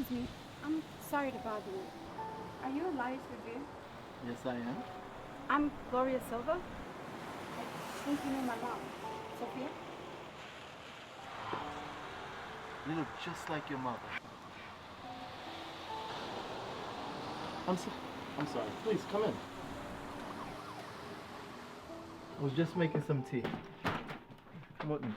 Excuse me. I'm sorry to bother you. Are you Elias Revere? Yes, I am. I'm Gloria Silva. I think you know my mom, Sophia. You look just like your mother. I'm sorry. Please, come in. I was just making some tea. Come with me.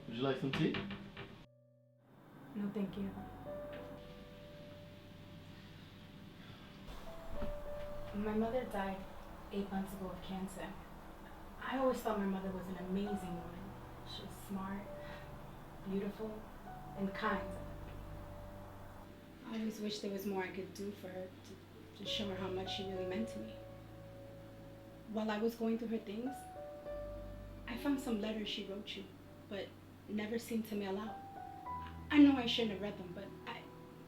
Would you like some tea? No, thank you. My mother died 8 months ago of cancer. I always thought my mother was an amazing woman. She was smart, beautiful, and kind. I always wish there was more I could do for her to show her how much she really meant to me. While I was going through her things, I found some letters she wrote you, but never seemed to mail out. I know I shouldn't have read them, but I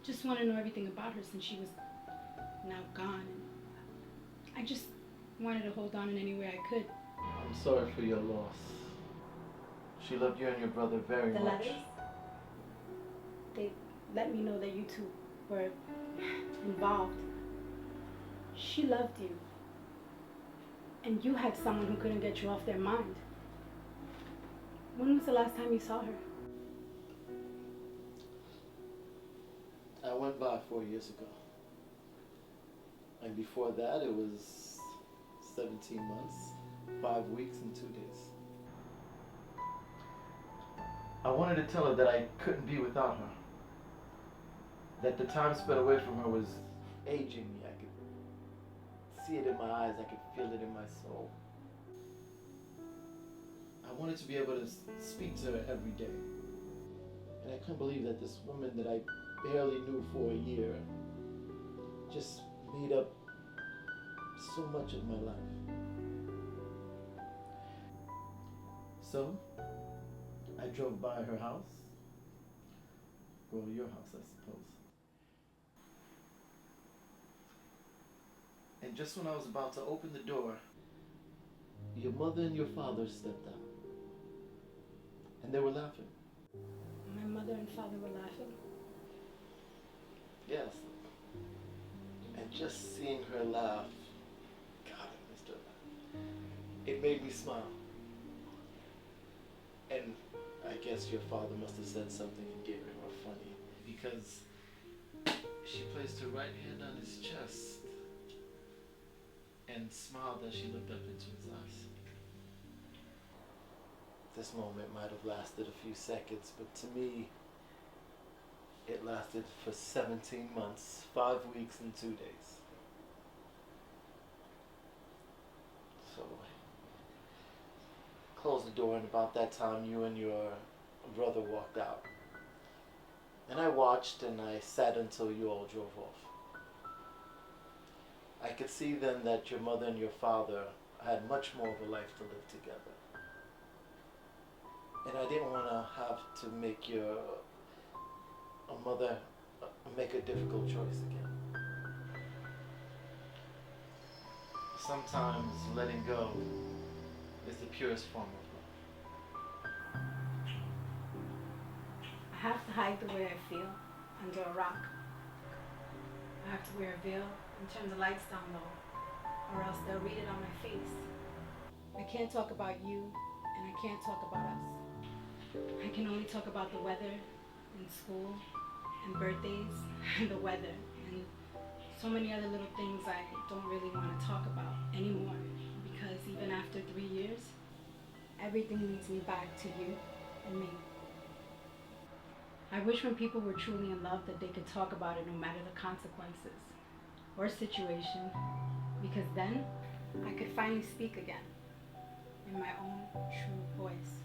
just want to know everything about her since she was now gone. And I just wanted to hold on in any way I could. I'm sorry for your loss. She loved you and your brother very much. The letters, they let me know that you two were involved. She loved you. And you had someone who couldn't get you off their mind. When was the last time you saw her? I went by 4 years ago. And before that, it was 17 months, 5 weeks, and 2 days. I wanted to tell her that I couldn't be without her. That the time spent away from her was aging me. I could see it in my eyes. I could feel it in my soul. I wanted to be able to speak to her every day. And I couldn't believe that this woman that I barely knew for a year just made up so much of my life. So, I drove by her house. Well, your house, I suppose. And just when I was about to open the door, your mother and your father stepped out. And they were laughing. My mother and father were laughing. Yes. And just seeing her laugh, God, I missed her laugh. It made me smile. And I guess your father must have said something endearing or funny, because she placed her right hand on his chest and smiled as she looked up into his eyes. This moment might have lasted a few seconds, but to me, it lasted for 17 months, 5 weeks, and 2 days. So, closed the door, and about that time, you and your brother walked out. And I watched, and I sat until you all drove off. I could see then that your mother and your father had much more of a life to live together. And I didn't want to have to make your mother make a difficult choice again. Sometimes letting go is the purest form of love. I have to hide the way I feel under a rock. I have to wear a veil and turn the lights down low, or else they'll read it on my face. I can't talk about you, and I can't talk about us. I can only talk about the weather and school and birthdays and the weather and so many other little things I don't really want to talk about anymore, because even after 3 years, everything leads me back to you and me. I wish when people were truly in love that they could talk about it no matter the consequences or situation, because then I could finally speak again in my own true voice.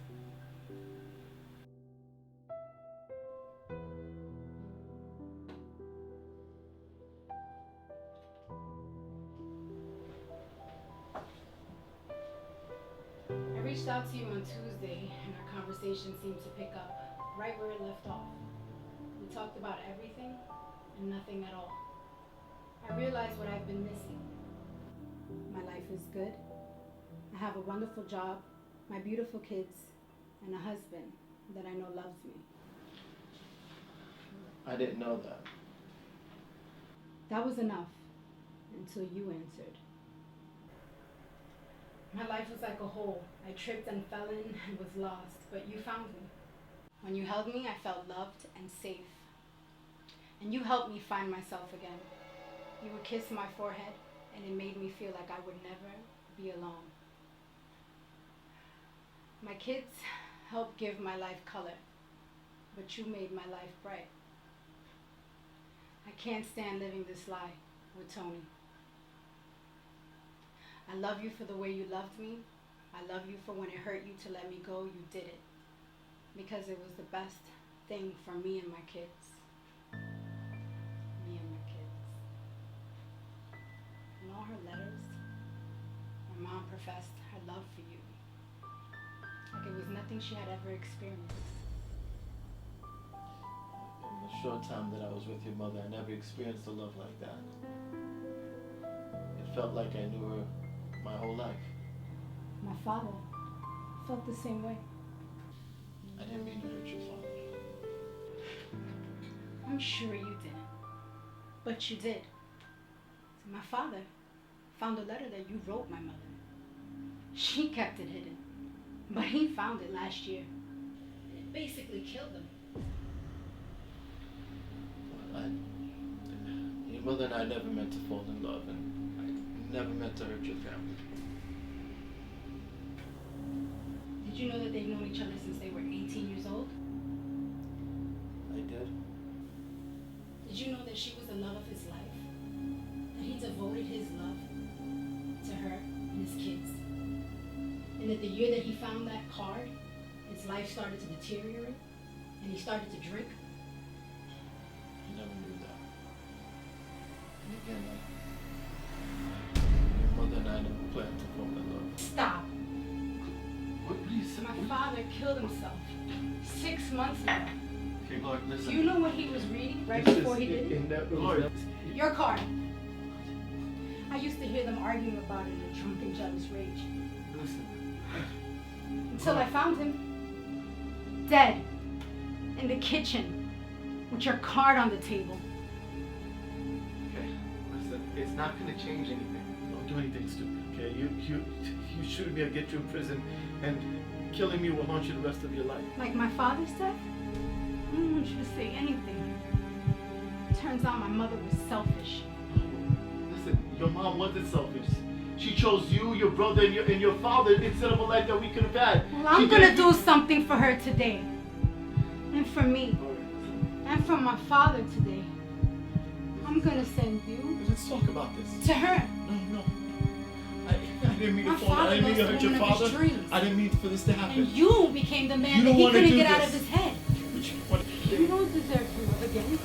reached out to you on Tuesday, and our conversation seemed to pick up right where it left off. We talked about everything and nothing at all. I realized what I've been missing. My life is good. I have a wonderful job, my beautiful kids, and a husband that I know loves me. I didn't know that. That was enough until you answered. My life was like a hole. I tripped and fell in and was lost, but you found me. When you held me, I felt loved and safe. And you helped me find myself again. You would kiss my forehead, and it made me feel like I would never be alone. My kids helped give my life color, but you made my life bright. I can't stand living this lie with Tony. I love you for the way you loved me. I love you for when it hurt you to let me go, you did it. Because it was the best thing for me and my kids. Me and my kids. In all her letters, my mom professed her love for you. Like it was nothing she had ever experienced. In the short time that I was with your mother, I never experienced a love like that. It felt like I knew her my whole life. My father felt the same way. I didn't mean to hurt your father. I'm sure you didn't, but you did. My father found a letter that you wrote my mother. She kept it hidden, but he found it last year. It basically killed him. Your mother and I never meant to fall in love, and I never meant to hurt your family. Did you know that they've known each other since they were 18 years old? I did. Did you know that she was the love of his life? That he devoted his love to her and his kids? And that the year that he found that card, his life started to deteriorate and he started to drink? I never knew that. And again, your mother and I never planned to fall in love. Stop! What, please? My father killed himself 6 months ago. Okay, Lord, listen. Do you know what he was reading right before he did it? Lord. Your card. I used to hear them arguing about it in a drunken, jealous rage. Listen. Until I found him. Dead. In the kitchen. With your card on the table. Okay, listen, it's not going to change anything. Don't do anything stupid, okay? You shooting me, I'll get you in prison, and killing me will haunt you the rest of your life. Like my father's death? I don't want you to say anything. Turns out my mother was selfish. Listen, your mom wasn't selfish. She chose you, your brother, and your father instead of a life that we could have had. Well, I'm gonna do something for her today. And for me. And for my father today. I'm gonna send you Let's talk about this. to her. No. I didn't mean to My fall. I father didn't mean to lost hurt the your woman of his father. dreams. I didn't mean for this to happen. And you became the man You that don't he wanna couldn't do get out this. of his head. But you want You don't deserve your love again.